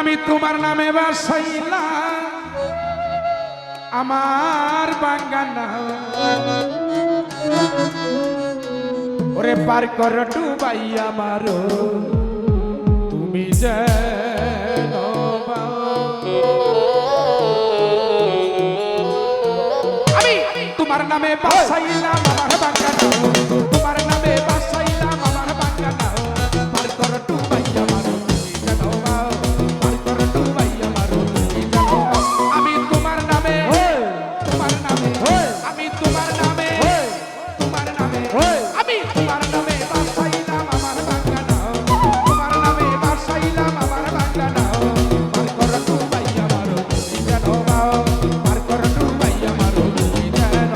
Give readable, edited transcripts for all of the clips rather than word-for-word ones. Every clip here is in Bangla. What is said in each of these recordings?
আমি তোমার নামে বাসাইলাম আমার বাঙ্গানা ওরে পার কর ডুবাই আমার তুমি যেন আমি তোমার নামে বাসাইলাম আমার বাঙ্গানা তোমার নামে বাসাইলাম আমার বাঙ্গানা পার কর ডুবাই আমার তুমি যেন পার কর ডুবাই আমার তুমি যেন আমি তোমার নামে আমি তোমার নামে আমি তোমার নামে বাসাইলাম আমার বাঙ্গানা তোমার নামে বাসাইলাম আমার বাঙ্গানা পার কর ডুবাই আমার তুমি যেন পার কর ডুবাই আমার তুমি যেন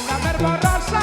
নামের ভরসা